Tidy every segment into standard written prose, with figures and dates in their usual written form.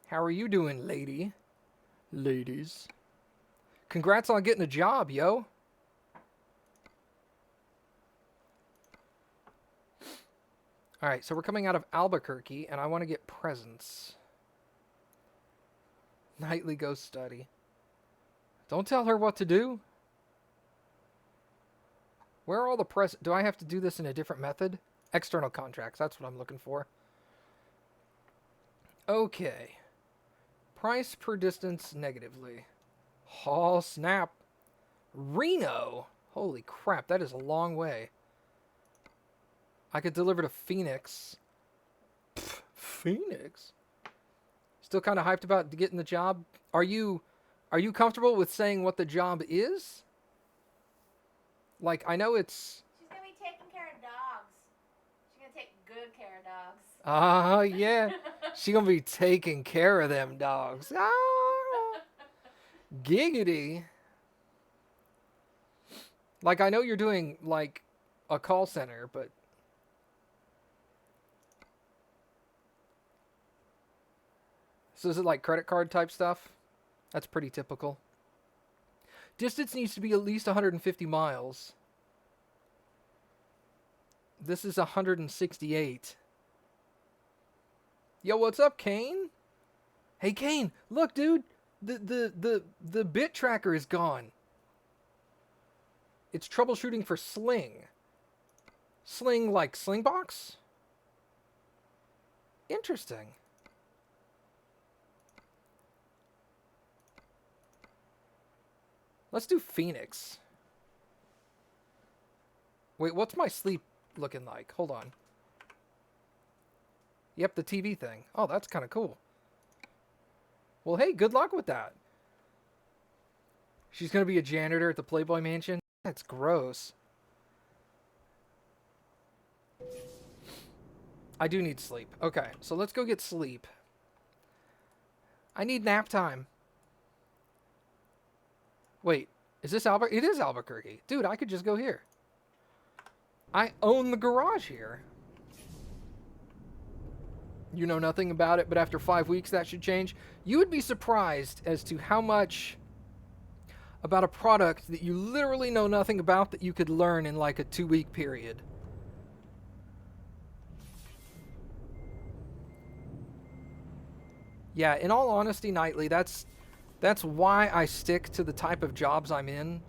How are you doing, lady? Ladies. Congrats on getting a job, yo. Alright, so we're coming out of Albuquerque, and I want to get presents. Nightly ghost study. Don't tell her what to do. Where are all the presents? Do I have to do this in a different method? External contracts, that's what I'm looking for. Okay. Price per distance negatively. Oh, snap. Reno? Holy crap, that is a long way. I could deliver to Phoenix. Pff, Phoenix? Still kind of hyped about getting the job? Are you comfortable with saying what the job is? Like, I know it's... She's going to be taking care of dogs. She's going to take good care of dogs. Ah, yeah. She's going to be taking care of them dogs. Ah, giggity. Like, I know you're doing, like, a call center, but... So is it like credit card type stuff? That's pretty typical. Distance needs to be at least 150 miles. This is 168. Yo, what's up, Kane? Hey, Kane, look, dude. The bit tracker is gone. It's troubleshooting for Sling. Sling like Slingbox? Interesting. Let's do Phoenix. Wait, what's my sleep looking like? Hold on. Yep, the TV thing. Oh, that's kind of cool. Well, hey, good luck with that. She's going to be a janitor at the Playboy Mansion? That's gross. I do need sleep. Okay, so let's go get sleep. I need nap time. Wait, is this Albuquerque? It is Albuquerque. Dude, I could just go here. I own the garage here. You know nothing about it, but after 5 weeks that should change. You would be surprised as to how much about a product that you literally know nothing about that you could learn in like a 2-week period. Yeah, in all honesty, Nightly, that's why I stick to the type of jobs I'm in.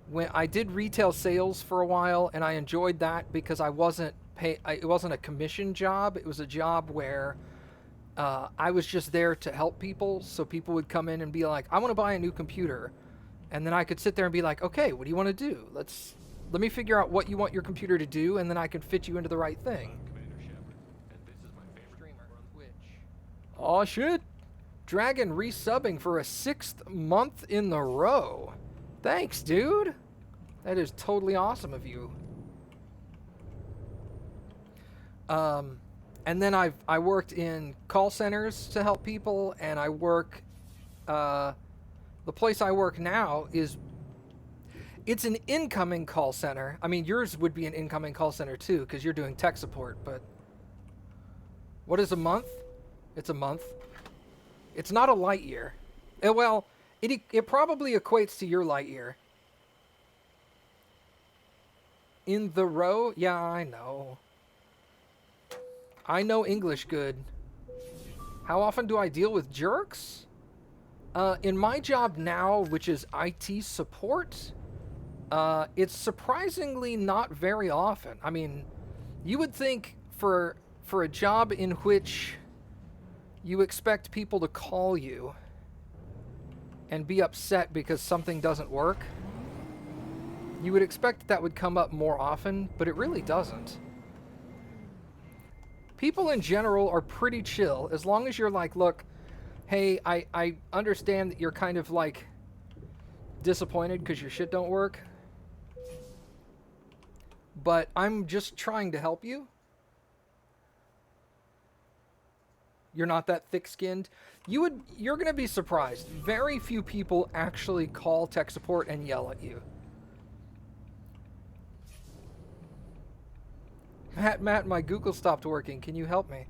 When I did retail sales for a while, and I enjoyed that because I wasn't it wasn't a commission job. It was a job where I was just there to help people. So people would come in and be like, "I want to buy a new computer," and then I could sit there and be like, "Okay, what do you want to do? Let me figure out what you want your computer to do, and then I can fit you into the right thing." Oh shit! Dragon resubbing for a 6th month in the row. Thanks, dude. That is totally awesome of you. And then I worked in call centers to help people, and I work. The place I work now it's an incoming call center. I mean, yours would be an incoming call center too, because you're doing tech support. But what is a month? It's a month. It's not a light year. Well, it probably equates to your light year. In the row? Yeah, I know. I know English good. How often do I deal with jerks? In my job now, which is IT support, it's surprisingly not very often. I mean, you would think for a job in which you expect people to call you and be upset because something doesn't work, you would expect that would come up more often, but it really doesn't. People in general are pretty chill as long as you're like, look, hey, I understand that you're kind of like disappointed because your shit don't work, but I'm just trying to help you. You're not that thick-skinned. You're going to be surprised. Very few people actually call tech support and yell at you. Matt, my Google stopped working. Can you help me?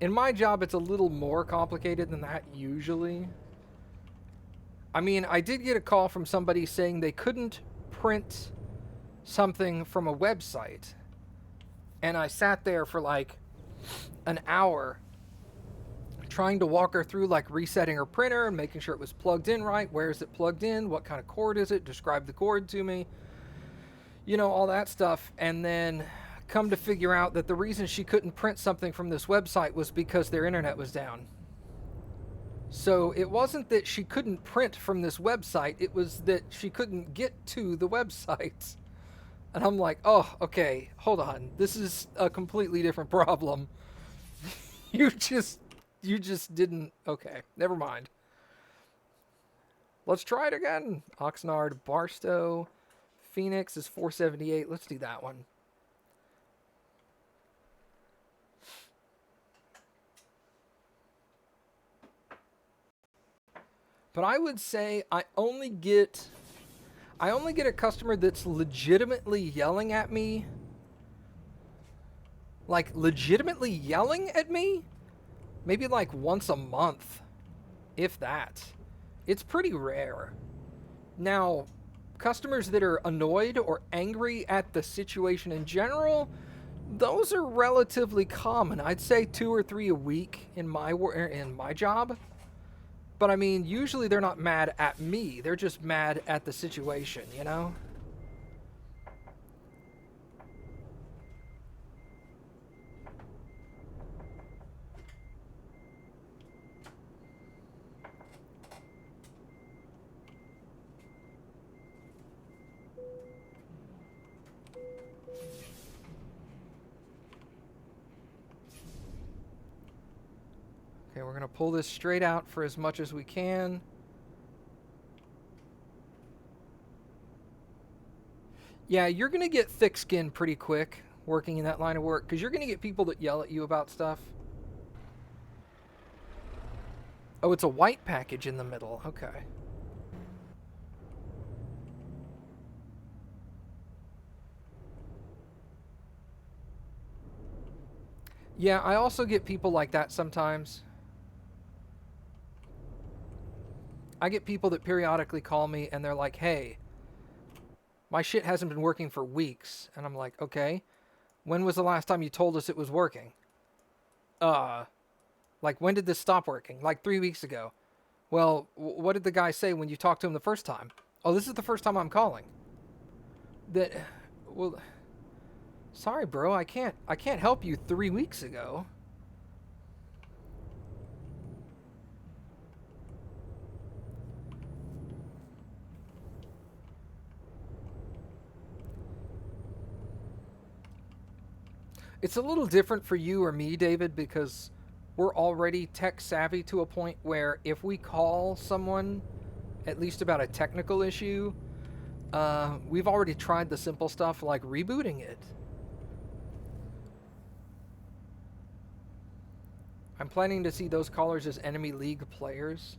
In my job, it's a little more complicated than that usually. I mean, I did get a call from somebody saying they couldn't print something from a website. And I sat there for like an hour trying to walk her through like resetting her printer and making sure it was plugged in right. Where is it plugged in? What kind of cord is it? Describe the cord to me. You know, all that stuff. And then come to figure out that the reason she couldn't print something from this website was because their internet was down. So it wasn't that she couldn't print from this website, it was that she couldn't get to the website. And I'm like, oh, okay, hold on. This is a completely different problem. you just didn't, okay, never mind. Let's try it again. Oxnard, Barstow, Phoenix is 478. Let's do that one. But I would say I only get a customer that's legitimately yelling at me. Like legitimately yelling at me? Maybe like once a month, if that. It's pretty rare. Now, customers that are annoyed or angry at the situation in general, those are relatively common. I'd say 2 or 3 a week in my job. But I mean, usually they're not mad at me. They're just mad at the situation, you know? Okay, we're going to pull this straight out for as much as we can. Yeah, you're going to get thick skin pretty quick working in that line of work because you're going to get people that yell at you about stuff. Oh, it's a white package in the middle. Okay. Yeah, I also get people like that sometimes. I get people that periodically call me and they're like, hey, my shit hasn't been working for weeks. And I'm like, okay, when was the last time you told us it was working? Like, when did this stop working? Like 3 weeks ago. Well, what did the guy say when you talked to him the first time? Oh, this is the first time I'm calling. Well, sorry, bro, I can't help you 3 weeks ago. It's a little different for you or me, David, because we're already tech savvy to a point where if we call someone, at least about a technical issue, we've already tried the simple stuff like rebooting it. I'm planning to see those callers as enemy league players.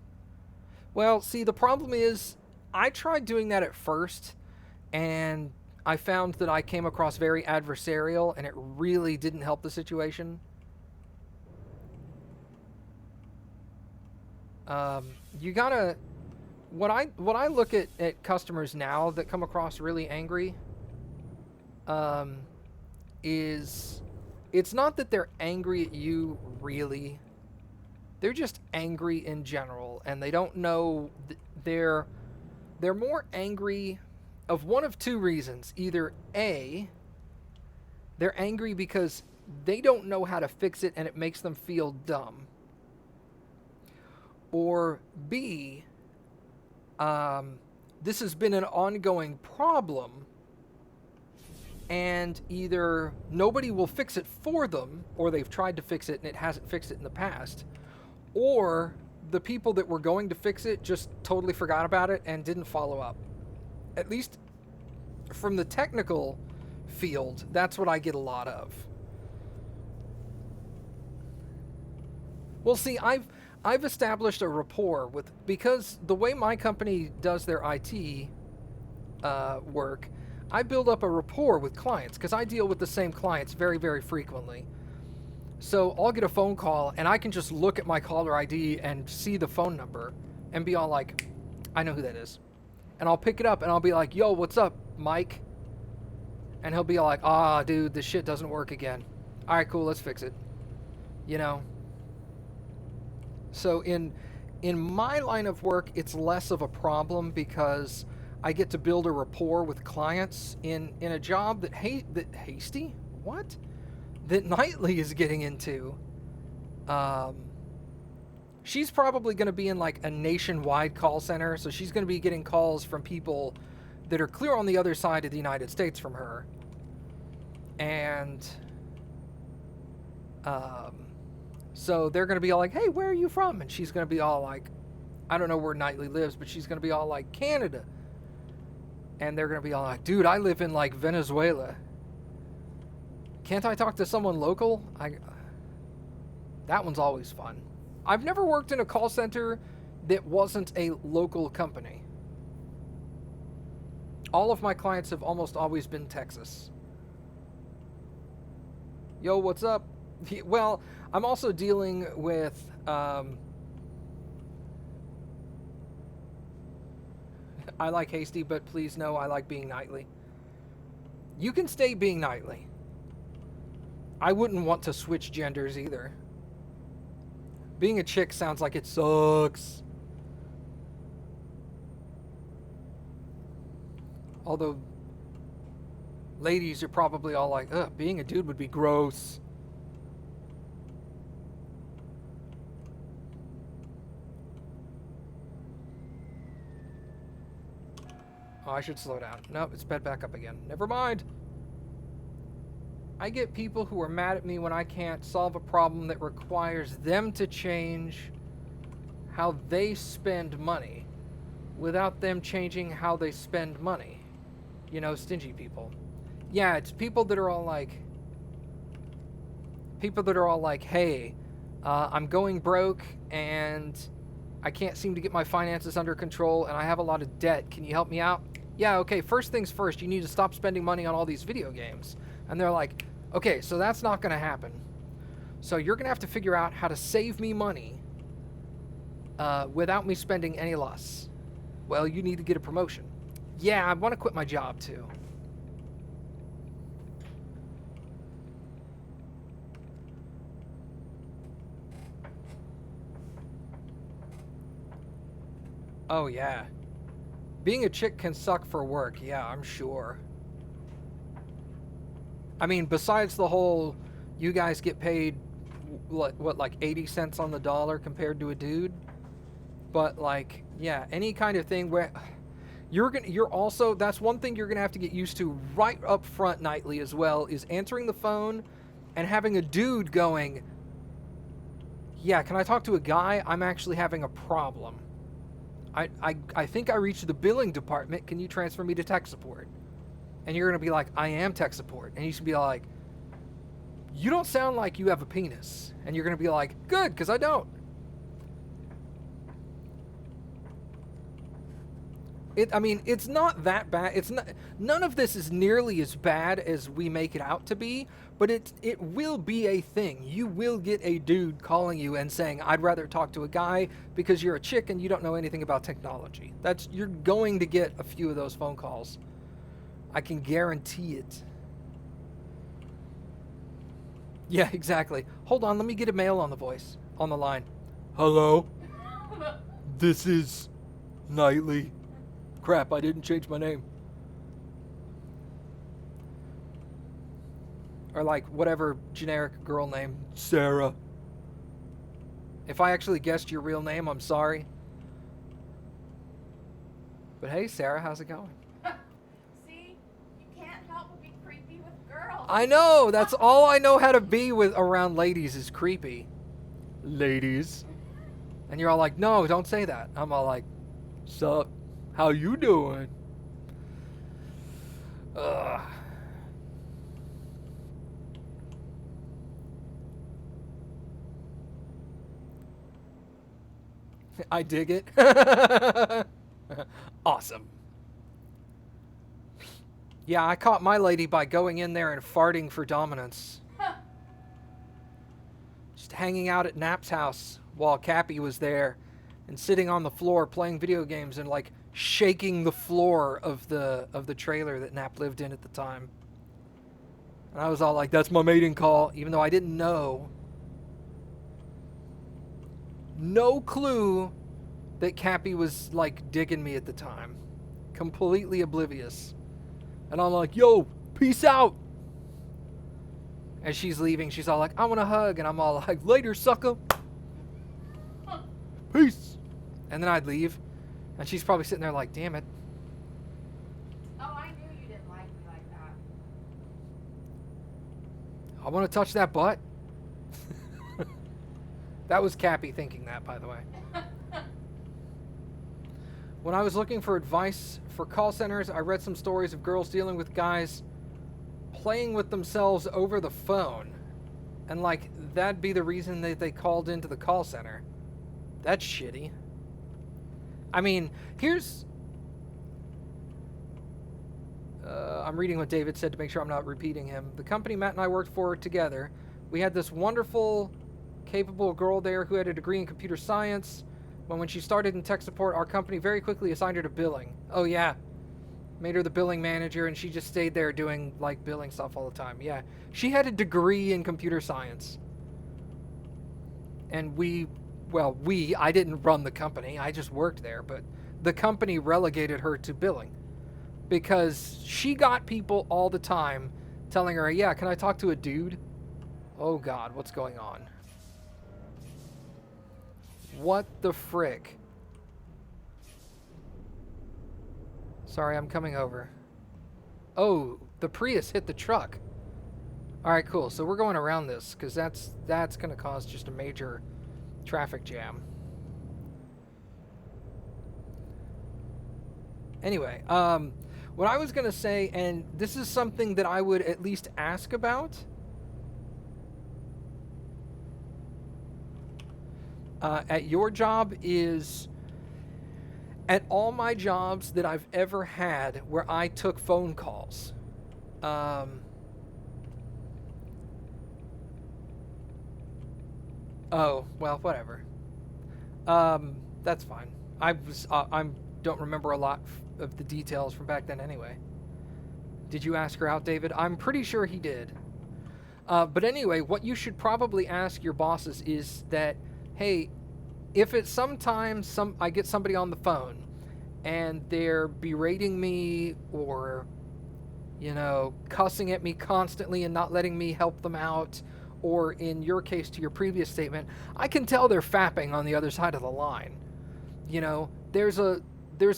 Well, see, the problem is I tried doing that at first, and I found that I came across very adversarial, and it really didn't help the situation. You gotta... What I look at customers now that come across really angry, is... It's not that they're angry at you, really. They're just angry in general, and they don't know... They're more angry... of one of two reasons. Either A, they're angry because they don't know how to fix it and it makes them feel dumb. Or B, this has been an ongoing problem and either nobody will fix it for them, or they've tried to fix it and it hasn't fixed it in the past, or the people that were going to fix it just totally forgot about it and didn't follow up. At least from the technical field, that's what I get a lot of. Well, see, I've established a rapport with, because the way my company does their IT work, I build up a rapport with clients because I deal with the same clients very, very frequently. So I'll get a phone call and I can just look at my caller ID and see the phone number and be all like, I know who that is. And I'll pick it up and I'll be like, yo, what's up, Mike? And he'll be like, ah, dude, this shit doesn't work again. All right, cool, let's fix it. You know? So in my line of work, it's less of a problem because I get to build a rapport with clients in a job that Hasty? What? That Knightley is getting into. She's probably going to be in like a nationwide call center, so she's going to be getting calls from people that are clear on the other side of the United States from her. And so they're going to be all like, hey, where are you from? And she's going to be all like, I don't know where Knightley lives, but she's going to be all like, Canada. And they're going to be all like, dude, I live in like Venezuela. Can't I talk to someone local? That one's always fun. I've never worked in a call center that wasn't a local company. All of my clients have almost always been Texas. Yo, what's up? Well, I'm also dealing with I like Hasty, but please know I like being Nightly. You can stay being Nightly. I wouldn't want to switch genders either. Being a chick sounds like it sucks. Although, ladies are probably all like, ugh, being a dude would be gross. Oh, I should slow down. Nope, it's sped back up again. Never mind. I get people who are mad at me when I can't solve a problem that requires them to change how they spend money without them changing how they spend money. You know, stingy people. Yeah, it's people that are all like, hey, I'm going broke and I can't seem to get my finances under control and I have a lot of debt. Can you help me out? Yeah, okay, first things first, you need to stop spending money on all these video games. And they're like, okay, so that's not going to happen. So you're going to have to figure out how to save me money without me spending any less. Well, you need to get a promotion. Yeah, I want to quit my job too. Oh, yeah. Being a chick can suck for work. Yeah, I'm sure. I mean, besides the whole, you guys get paid, what like 80 cents on the dollar compared to a dude? But like, yeah, any kind of thing where you're also, that's one thing you're gonna have to get used to right up front Nightly as well, is answering the phone and having a dude going, yeah, can I talk to a guy? I'm actually having a problem. I think I reached the billing department. Can you transfer me to tech support? And you're going to be like, I am tech support. And you should be like, you don't sound like you have a penis. And you're going to be like, good, because I don't. I mean, it's not that bad. It's not. None of this is nearly as bad as we make it out to be, but it will be a thing. You will get a dude calling you and saying, "I'd rather talk to a guy because you're a chick and you don't know anything about technology." You're going to get a few of those phone calls. I can guarantee it. Yeah, exactly. Hold on, let me get a male on the line. Hello? This is Nightly. Crap, I didn't change my name. Or like whatever generic girl name. Sarah. If I actually guessed your real name, I'm sorry. But hey, Sarah, how's it going? See, you can't help but be creepy with girls. I know, that's all I know how to be with around ladies is creepy. Ladies. And you're all like, no, don't say that. I'm all like, sup? How you doing? Ugh. I dig it. Awesome. Yeah, I caught my lady by going in there and farting for dominance. just hanging out at Nap's house while Cappy was there and sitting on the floor playing video games and like shaking the floor of the trailer that Nap lived in at the time. And I was all like, that's my mating call, even though I didn't know. No clue that Cappy was like digging me at the time. Completely oblivious. And I'm like, yo, peace out. As she's leaving, she's all like, I want a hug. And I'm all like, later, sucker. Peace. And then I'd leave. And she's probably sitting there like, damn it. Oh, I knew you didn't like me like that. I want to touch that butt. That was Cappy thinking that, by the way. When I was looking for advice for call centers, I read some stories of girls dealing with guys playing with themselves over the phone. And like, that'd be the reason that they called into the call center. That's shitty. I mean, here's... I'm reading what David said to make sure I'm not repeating him. The company Matt and I worked for together, we had this wonderful, capable girl there who had a degree in computer science. When she started in tech support, our company very quickly assigned her to billing. Oh, yeah. Made her the billing manager, and she just stayed there doing, like, billing stuff all the time. Yeah. She had a degree in computer science. And I didn't run the company. I just worked there. But the company relegated her to billing. Because she got people all the time telling her, yeah, can I talk to a dude? Oh, God, what's going on? What the frick? Sorry, I'm coming over. Oh, the Prius hit the truck. Alright, cool. So we're going around this, because that's going to cause just a major traffic jam. Anyway, what I was going to say, and this is something that I would at least ask about... at your job is, at all my jobs that I've ever had where I took phone calls, oh, well, whatever. That's fine. I don't remember a lot of the details from back then anyway. Did you ask her out, David? I'm pretty sure he did. But anyway, what you should probably ask your bosses is that, hey, if it's sometimes I get somebody on the phone and they're berating me or, you know, cussing at me constantly and not letting me help them out, or in your case, to your previous statement, I can tell they're fapping on the other side of the line. You know, there's a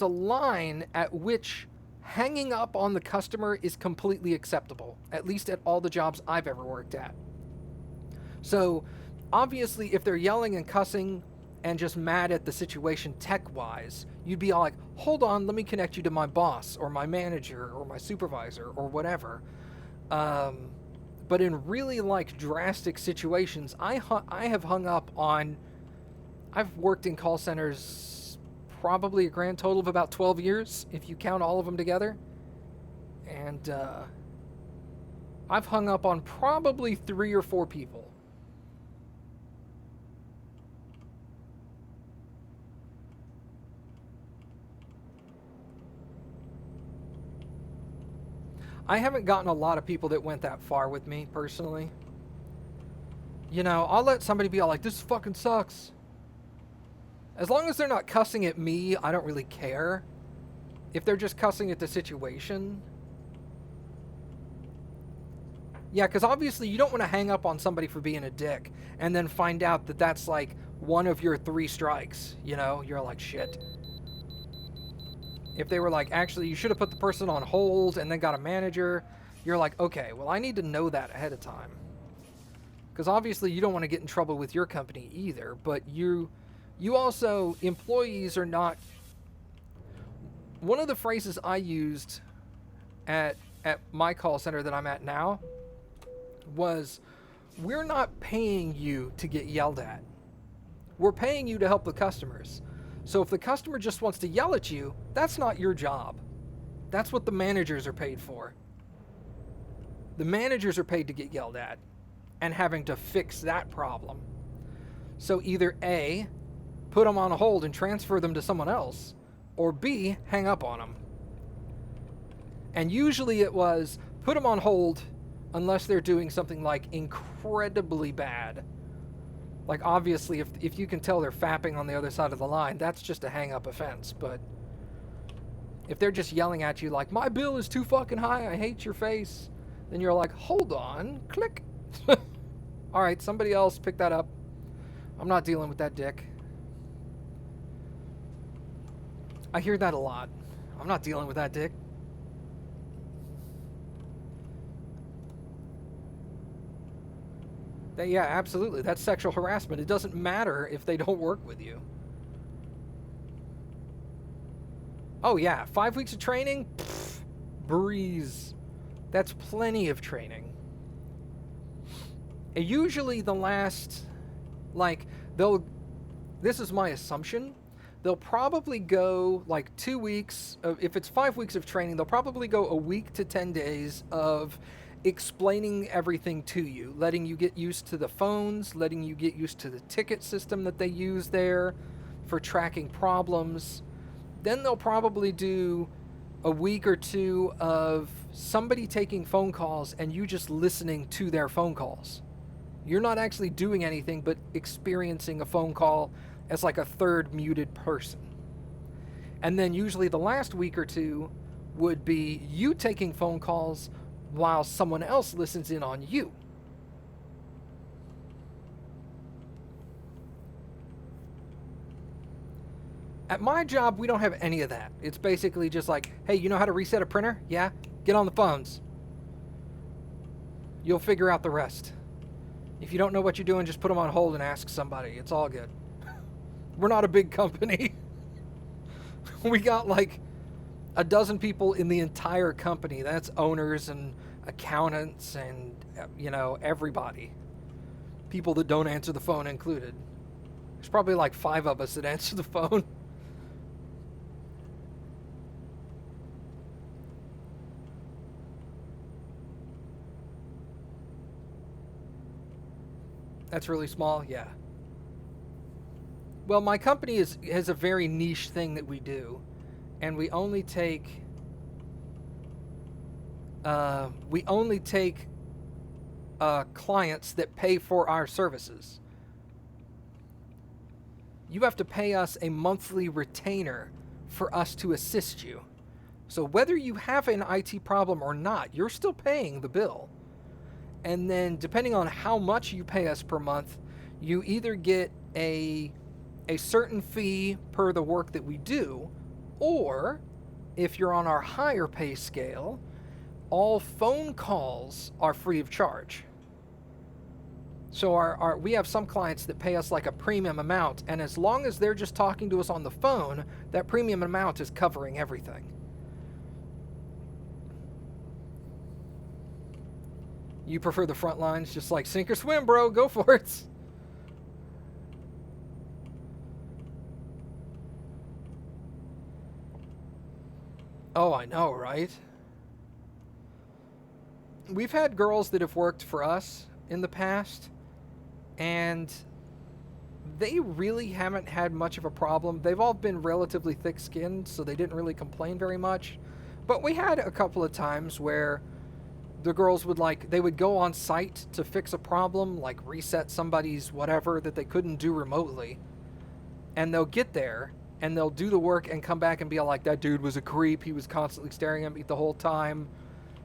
line at which hanging up on the customer is completely acceptable, at least at all the jobs I've ever worked at. So, obviously, if they're yelling and cussing and just mad at the situation tech-wise, you'd be all like, hold on, let me connect you to my boss or my manager or my supervisor or whatever. But in really, like, drastic situations, I have hung up on... I've worked in call centers probably a grand total of about 12 years, if you count all of them together. And I've hung up on probably 3 or 4 people. I haven't gotten a lot of people that went that far with me, personally. You know, I'll let somebody be all like, this fucking sucks. As long as they're not cussing at me, I don't really care. If they're just cussing at the situation. Yeah, because obviously you don't want to hang up on somebody for being a dick and then find out that that's like one of your 3 strikes. You know, you're like, shit. If they were like, actually, you should have put the person on hold and then got a manager, you're like, okay, well, I need to know that ahead of time. Because obviously you don't want to get in trouble with your company either, but you also, employees are not... One of the phrases I used at my call center that I'm at now was, we're not paying you to get yelled at. We're paying you to help the customers. So if the customer just wants to yell at you, that's not your job. That's what the managers are paid for. The managers are paid to get yelled at and having to fix that problem. So either A, put them on hold and transfer them to someone else, or B, hang up on them. And usually it was put them on hold unless they're doing something like incredibly bad. Like obviously if you can tell they're fapping on the other side of the line, that's just a hang up offense. But if they're just yelling at you like, my bill is too fucking high, I hate your face, then you're like, hold on, click. All right, somebody else pick that up. I'm not dealing with that dick. I hear that a lot. I'm not dealing with that dick. Yeah, absolutely. That's sexual harassment. It doesn't matter if they don't work with you. Oh, yeah. 5 weeks of training? Pfft, breeze. That's plenty of training. And usually the last, like, this is my assumption, they'll probably go like 2 weeks. If it's 5 weeks of training, they'll probably go a week to 10 days of explaining everything to you, letting you get used to the phones, letting you get used to the ticket system that they use there for tracking problems. Then they'll probably do a week or two of somebody taking phone calls and you just listening to their phone calls. You're not actually doing anything but experiencing a phone call as like a third muted person. And then usually the last week or two would be you taking phone calls while someone else listens in on you. At my job, we don't have any of that. It's basically just like, hey, you know how to reset a printer? Yeah? Get on the phones. You'll figure out the rest. If you don't know what you're doing, just put them on hold and ask somebody. It's all good. We're not a big company. We got like a dozen people in the entire company. That's owners and accountants and, you know, everybody. People that don't answer the phone included. There's probably like 5 of us that answer the phone. That's really small, yeah. Well, my company has a very niche thing that we do, and we only take clients that pay for our services. You have to pay us a monthly retainer for us to assist you. So whether you have an IT problem or not, you're still paying the bill. And then depending on how much you pay us per month, you either get a certain fee per the work that we do, or if you're on our higher pay scale, all phone calls are free of charge. So we have some clients that pay us like a premium amount, and as long as they're just talking to us on the phone, that premium amount is covering everything. You prefer the front lines, just like sink or swim, bro, go for it. Oh, I know, right? We've had girls that have worked for us in the past, and they really haven't had much of a problem. They've all been relatively thick-skinned, so they didn't really complain very much. But we had a couple of times where the girls they would go on site to fix a problem, like reset somebody's whatever that they couldn't do remotely. And they'll get there, and they'll do the work and come back and be like, that dude was a creep. He was constantly staring at me the whole time.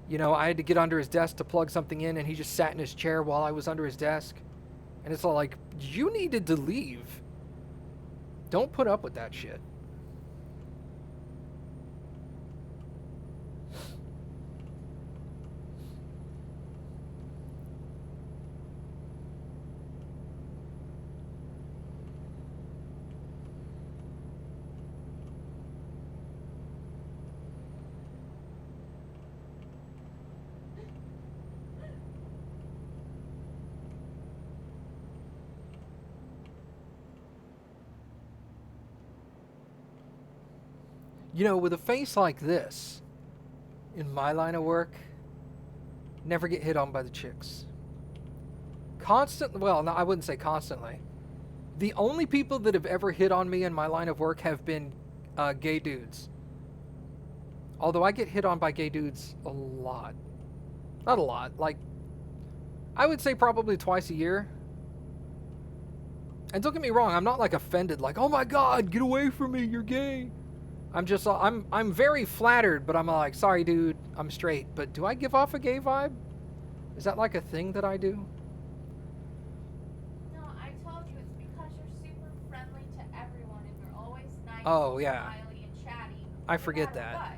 You know, I had to get under his desk to plug something in, and he just sat in his chair while I was under his desk. And it's all like, you needed to leave. Don't put up with that shit. You know, with a face like this, in my line of work, never get hit on by the chicks. Well, no, I wouldn't say constantly. The only people that have ever hit on me in my line of work have been gay dudes. Although I get hit on by gay dudes a lot. Not a lot. Like, I would say probably twice a year. And don't get me wrong, I'm not like offended, like, oh my god, get away from me, you're gay. I'm very flattered, but I'm like, sorry dude, I'm straight. But do I give off a gay vibe? Is that like a thing that I do? No, I told you it's because you're super friendly to everyone and you're always nice Oh, and yeah. smiley and chatty. I no forget matter that. what.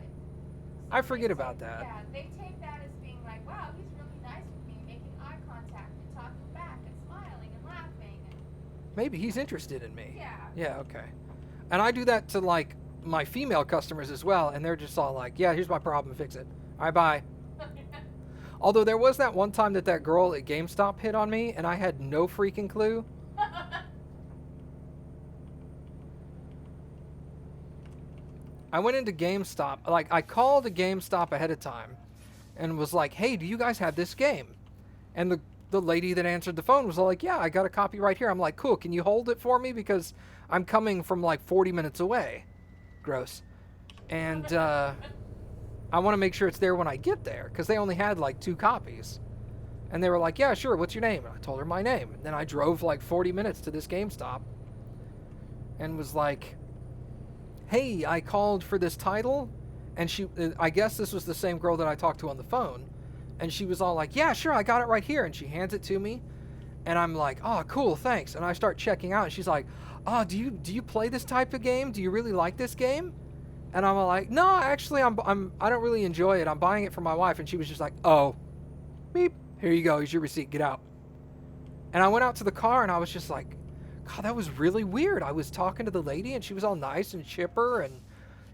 I So forget they about take- that. Yeah, they take that as being like, wow, he's really nice with me, making eye contact and talking back and smiling and laughing. And Maybe he's interested in me. yeah. Yeah, okay. And I do that to like my female customers as well, and they're just all like, yeah, here's my problem, fix it. All right, bye. Although there was that one time that girl at GameStop hit on me, and I had no freaking clue. I went into GameStop, like I called a GameStop ahead of time and was like, hey, do you guys have this game? And the lady that answered the phone was all like, yeah, I got a copy right here. I'm like, cool, can you hold it for me? Because I'm coming from like 40 minutes away. Gross. And I want to make sure it's there when I get there, because they only had like 2 copies. And they were like, yeah, sure, what's your name? And I told her my name. And then I drove like 40 minutes to this GameStop and was like, hey, I called for this title. And I guess this was the same girl that I talked to on the phone. And she was all like, yeah, sure, I got it right here. And she hands it to me. And I'm like, oh, cool, thanks. And I start checking out. And she's like, oh, do you play this type of game? Do you really like this game? And I'm like, no, actually, I don't really enjoy it. I'm buying it for my wife. And she was just like, oh, beep, here you go. Here's your receipt. Get out. And I went out to the car and I was just like, God, that was really weird. I was talking to the lady and she was all nice and chipper and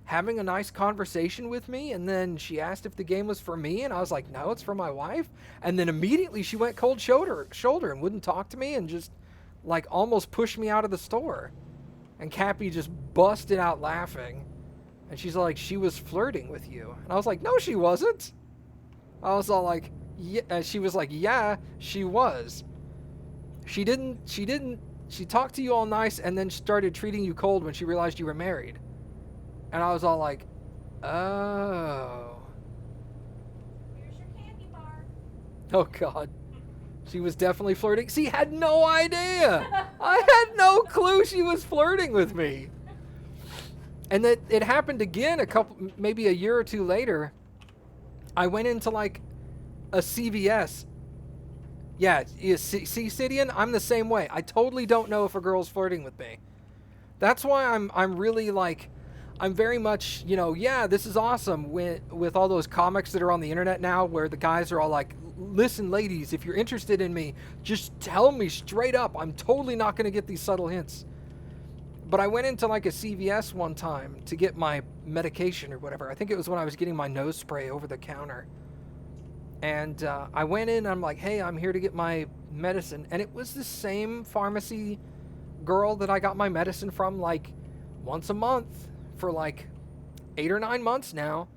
having a nice conversation with me. And then she asked if the game was for me. And I was like, no, it's for my wife. And then immediately she went cold shoulder and wouldn't talk to me and just like almost pushed me out of the store. And Cappy just busted out laughing. And she's like, she was flirting with you. And I was like, no, she wasn't. I was all like, yeah. She was like, yeah, she was. She talked to you all nice and then started treating you cold when she realized you were married. And I was all like, oh. Here's your candy bar. Oh, God. She was definitely flirting. She had no idea. I had no clue she was flirting with me. And that it happened again maybe a year or 2 later. I went into like a CVS. Yeah, see, Sidian, I'm the same way. I totally don't know if a girl's flirting with me. That's why I'm really like, I'm very much, yeah, this is awesome with all those comics that are on the internet now where the guys are all like, listen, ladies, if you're interested in me, just tell me straight up. I'm totally not going to get these subtle hints. But I went into like a CVS one time to get my medication or whatever. I think it was when I was getting my nose spray over the counter. And I went in and I'm like, hey, I'm here to get my medicine. And it was the same pharmacy girl that I got my medicine from like once a month for like 8 or 9 months now.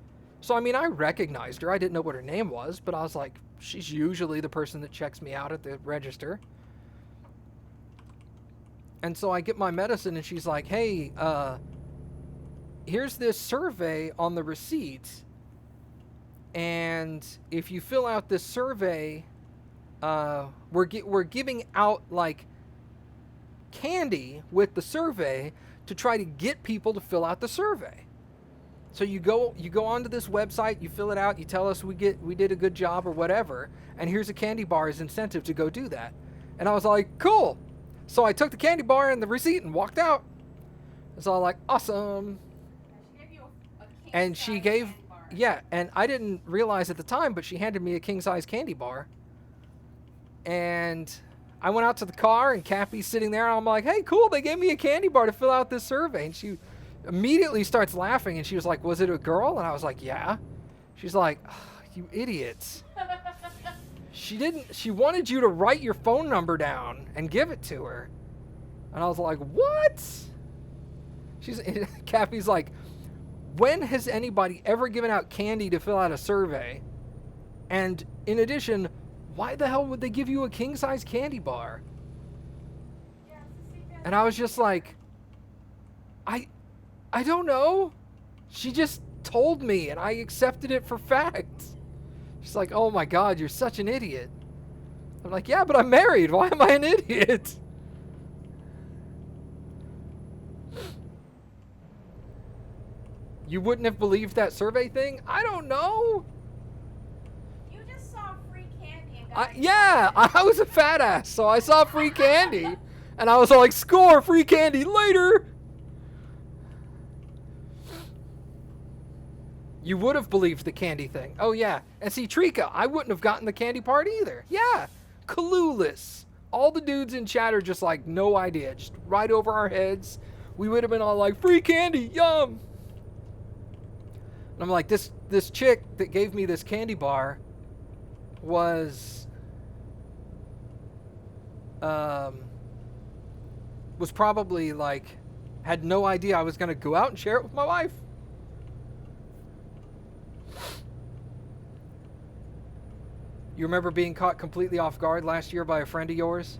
So, I mean, I recognized her. I didn't know what her name was, but I was like, she's usually the person that checks me out at the register. And so I get my medicine and she's like, hey, here's this survey on the receipt. And if you fill out this survey, we're giving out like candy with the survey to try to get people to fill out the survey. So you go onto this website, you fill it out, you tell us we did a good job or whatever, and here's a candy bar as incentive to go do that. And I was like, cool. So I took the candy bar and the receipt and walked out. It's all like, awesome. She gave you a king And she size gave, candy bar. yeah, and I didn't realize at the time, but she handed me a king-size candy bar. And I went out to the car, and Cappy's sitting there, and I'm like, hey, cool, they gave me a candy bar to fill out this survey. And she immediately starts laughing, and she was like, was it a girl? And I was like, yeah. She's like, oh, you idiots. She wanted you to write your phone number down and give it to her. And I was like, what? Cappy's like, when has anybody ever given out candy to fill out a survey? And in addition, why the hell would they give you a king-size candy bar? Yeah, it's a And I was just like, I I don't know. She just told me and I accepted it for fact. She's like, "Oh my god, you're such an idiot." I'm like, "Yeah, but I'm married. Why am I an idiot?" You wouldn't have believed that survey thing? I don't know. You just saw free candy and got Yeah, excited. I was a fat ass, so I saw free candy. And I was like, "Score, free candy later." You would have believed the candy thing. Oh, yeah. And see, Trika, I wouldn't have gotten the candy part either. Yeah. Clueless. All the dudes in chat are just like, no idea. Just right over our heads. We would have been all like, free candy, yum. And I'm like, this chick that gave me this candy bar was probably like, had no idea I was going to go out and share it with my wife. You remember being caught completely off guard last year by a friend of yours?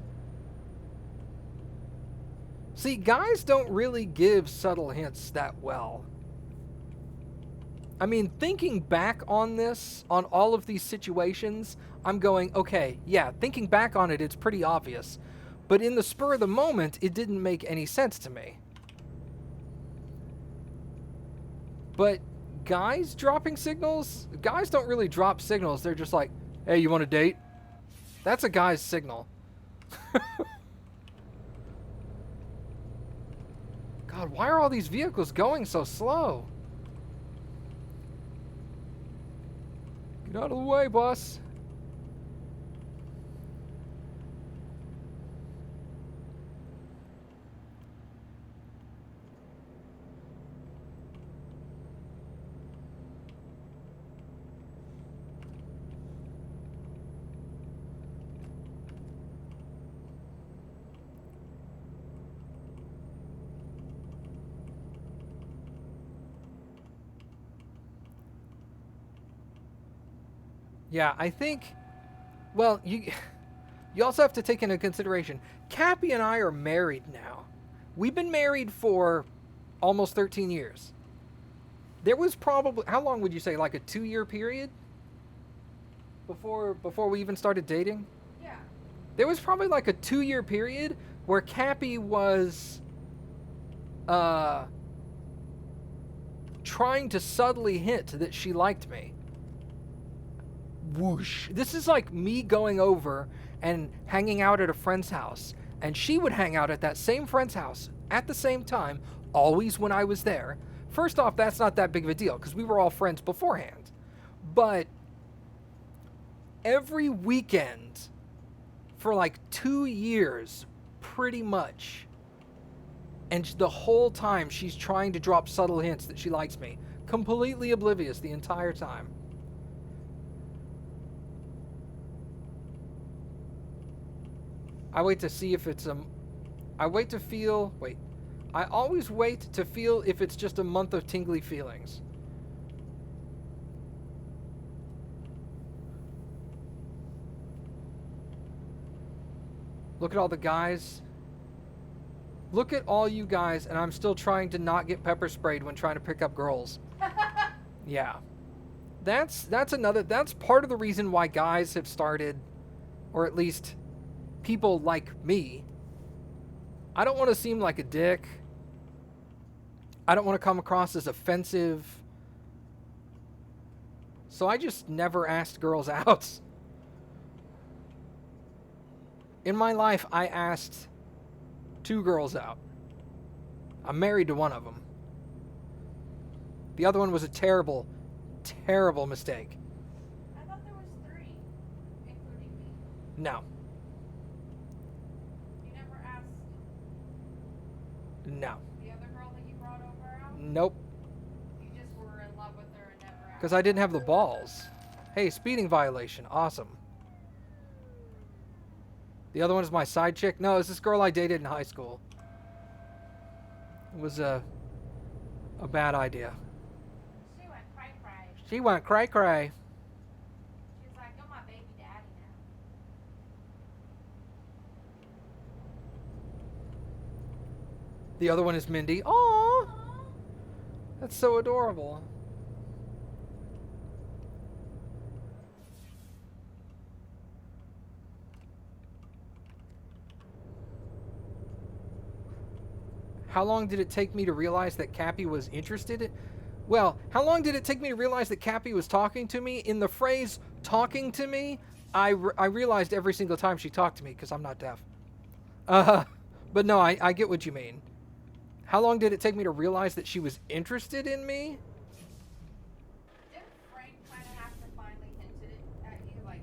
See, guys don't really give subtle hints that well. I mean, thinking back on this, on all of these situations, I'm going, okay, yeah, thinking back on it, it's pretty obvious. But in the spur of the moment, it didn't make any sense to me. But guys dropping signals? Guys don't really drop signals. They're just like, hey, you want a date? That's a guy's signal. God, why are all these vehicles going so slow? Get out of the way, boss. Yeah, I think, well, you also have to take into consideration, Cappy and I are married now. We've been married for almost 13 years. There was probably, how long would you say, like a 2-year period before we even started dating? Yeah. There was probably like a 2-year period where Cappy was trying to subtly hint that she liked me. Whoosh. This is like me going over and hanging out at a friend's house, and she would hang out at that same friend's house at the same time, always when I was there. First off, that's not that big of a deal because we were all friends beforehand. But every weekend for like 2 years, pretty much, and the whole time she's trying to drop subtle hints that she likes me, completely oblivious the entire time. I wait to see if it's I wait to feel, wait. I always wait to feel if it's just a month of tingly feelings. Look at all the guys. Look at all you guys, and I'm still trying to not get pepper sprayed when trying to pick up girls. Yeah. That's part of the reason why guys have started, or at least people like me. I don't want to seem like a dick. I don't want to come across as offensive. So I just never asked girls out. In my life, I asked 2 girls out. I'm married to one of them. The other one was a terrible, terrible mistake. I thought there was 3, including me. No. You never asked No. the other girl that you brought over out? Nope. You just were in love with her and never asked. Because I didn't have the balls. Hey, speeding violation. Awesome. The other one is my side chick. No, it's this girl I dated in high school. It was a bad idea. She went cray-cray. She went cray-cray. She was like, you're my baby daddy now. The other one is Mindy. Aww, Aw. that's so adorable. How long did it take me to realize that Cappy was interested in... Well, how long did it take me to realize that Cappy was talking to me? In the phrase talking to me, I realized every single time she talked to me because I'm not deaf. Uh, but no, I get what you mean. How long did it take me to realize that she was interested in me? Didn't Frank kind of have to finally hint it at you, like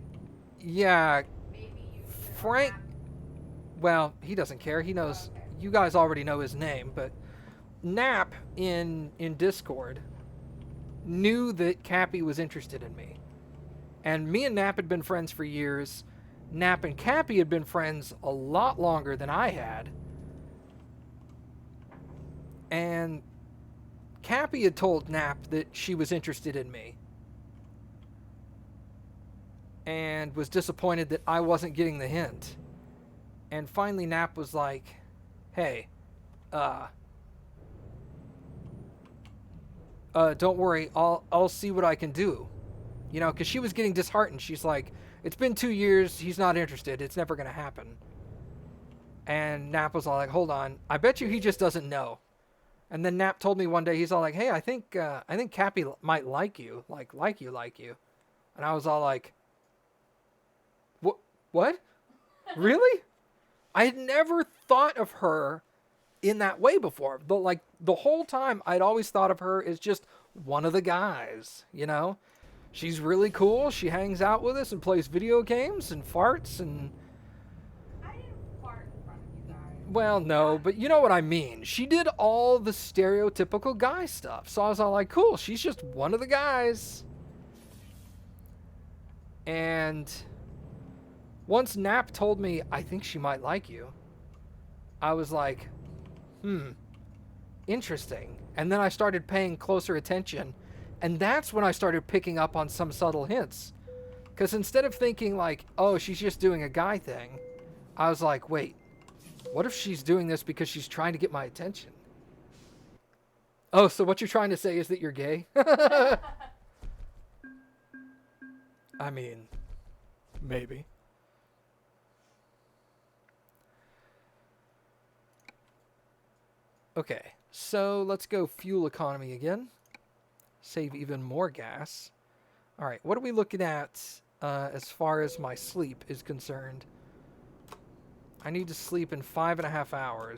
Yeah, maybe you should or Frank... not? Well, he doesn't care. He Oh, knows... okay. You guys already know his name, but... Nap in Discord knew that Cappy was interested in me. And me and Nap had been friends for years. Nap and Cappy had been friends a lot longer than I had. And Cappy had told Nap that she was interested in me. And was disappointed that I wasn't getting the hint. And finally Nap was like, hey, don't worry, I'll see what I can do. You know, because she was getting disheartened. She's like, it's been 2 years, he's not interested, it's never going to happen. And Nap was all like, hold on, I bet you he just doesn't know. And then Nap told me one day, he's all like, hey, I think Cappy might like you. Like you. And I was all like, what? Really? I had never thought of her in that way before. But like the whole time, I'd always thought of her as just one of the guys, you know? She's really cool. She hangs out with us and plays video games and farts and... I didn't fart in front of you guys. Well, no, but you know what I mean. She did all the stereotypical guy stuff. So I was all like, cool, she's just one of the guys. And once Nap told me, I think she might like you, I was like, interesting. And then I started paying closer attention. And that's when I started picking up on some subtle hints. Because instead of thinking like, oh, she's just doing a guy thing, I was like, wait, what if she's doing this because she's trying to get my attention? Oh, so what you're trying to say is that you're gay? I mean, maybe. Okay, so let's go fuel economy again. Save even more gas. All right, what are we looking at as far as my sleep is concerned? I need to sleep in 5.5 hours.